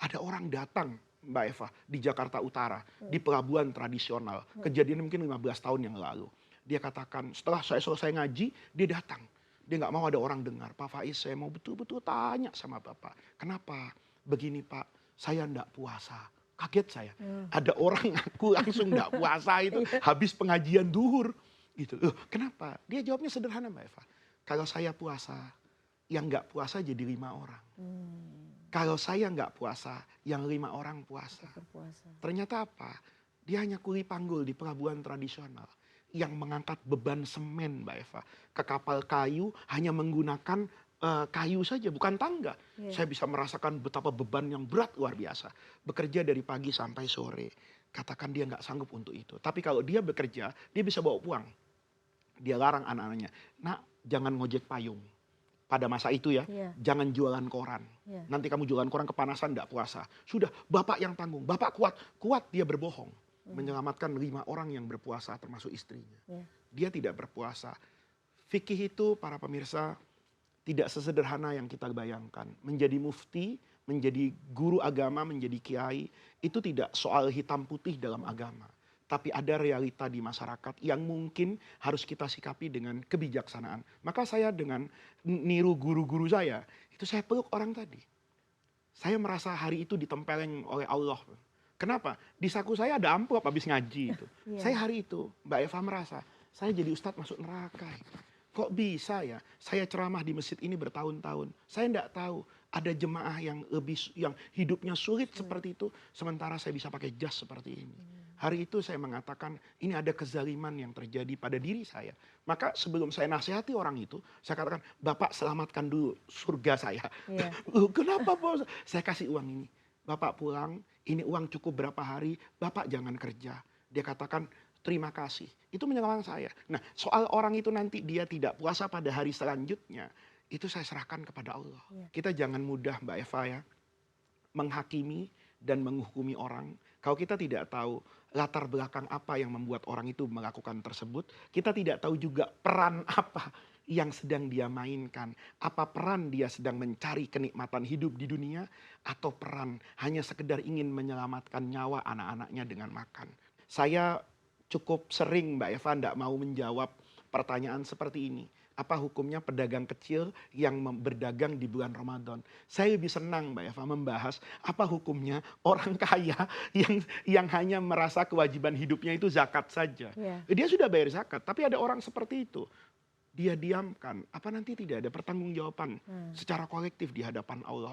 ada orang datang, Mbak Eva, di Jakarta Utara, di pelabuhan tradisional. Kejadian mungkin 15 tahun yang lalu. Dia katakan, setelah saya selesai ngaji, dia datang. Dia nggak mau ada orang dengar. Pak Faiz, saya mau betul-betul tanya sama Bapak. Kenapa? Begini Pak, saya ndak puasa. Kaget saya. Ada orang ngaku langsung ndak puasa itu Iya. habis pengajian duhur. Gitu. Loh, kenapa? Dia jawabnya sederhana Mbak Eva. Kalau saya puasa, yang nggak puasa jadi 5 orang. Kalau saya nggak puasa, yang 5 orang puasa. Berpuasa. Ternyata apa? Dia hanya kuli panggul di pelabuhan tradisional yang mengangkat beban semen, Mbak Eva, ke kapal kayu hanya menggunakan kayu saja, bukan tangga. Iya. Saya bisa merasakan betapa beban yang berat luar biasa. Bekerja dari pagi sampai sore. Katakan dia nggak sanggup untuk itu. Tapi kalau dia bekerja, dia bisa bawa pulang. Dia larang anak-anaknya, nak jangan ngojek payung. Pada masa itu ya, Iya. jangan jualan koran. Iya. Nanti kamu jualan koran kepanasan, tidak puasa. Sudah, bapak yang tanggung. Bapak kuat. Kuat dia berbohong. Menyelamatkan 5 orang yang berpuasa termasuk istrinya. Iya. Dia tidak berpuasa. Fikih itu para pemirsa tidak sesederhana yang kita bayangkan. Menjadi mufti, menjadi guru agama, menjadi kiai, itu tidak soal hitam putih dalam agama. Tapi ada realita di masyarakat yang mungkin harus kita sikapi dengan kebijaksanaan. Maka saya dengan niru guru-guru saya, itu saya peluk orang tadi. Saya merasa hari itu ditempeleng oleh Allah. Kenapa? Di saku saya ada amplop habis ngaji itu. Iya. Saya hari itu, Mbak Eva merasa, saya jadi ustadz masuk neraka. Kok bisa ya? Saya ceramah di masjid ini bertahun-tahun. Saya tidak tahu ada jemaah yang hidupnya sulit seperti itu, sementara saya bisa pakai jas seperti ini. Hari itu saya mengatakan, ini ada kezaliman yang terjadi pada diri saya. Maka sebelum saya nasihati orang itu, saya katakan, Bapak selamatkan dulu surga saya. Iya. Kenapa bos? Saya kasih uang ini. Bapak pulang, ini uang cukup berapa hari, Bapak jangan kerja. Dia katakan, terima kasih. Itu menyelamatkan saya. Nah, soal orang itu nanti dia tidak puasa pada hari selanjutnya, itu saya serahkan kepada Allah. Iya. Kita jangan mudah Mbak Eva ya, menghakimi dan menghukumi orang. Kalau kita tidak tahu latar belakang apa yang membuat orang itu melakukan tersebut, kita tidak tahu juga peran apa yang sedang dia mainkan. Apa peran dia sedang mencari kenikmatan hidup di dunia, atau peran hanya sekedar ingin menyelamatkan nyawa anak-anaknya dengan makan. Saya cukup sering Mbak Eva tidak mau menjawab pertanyaan seperti ini. Apa hukumnya pedagang kecil yang berdagang di bulan Ramadan? Saya lebih senang Mbak Eva membahas apa hukumnya orang kaya yang hanya merasa kewajiban hidupnya itu zakat saja. Iya. Dia sudah bayar zakat, tapi ada orang seperti itu. Dia diamkan, apa nanti tidak ada pertanggungjawaban secara kolektif di hadapan Allah?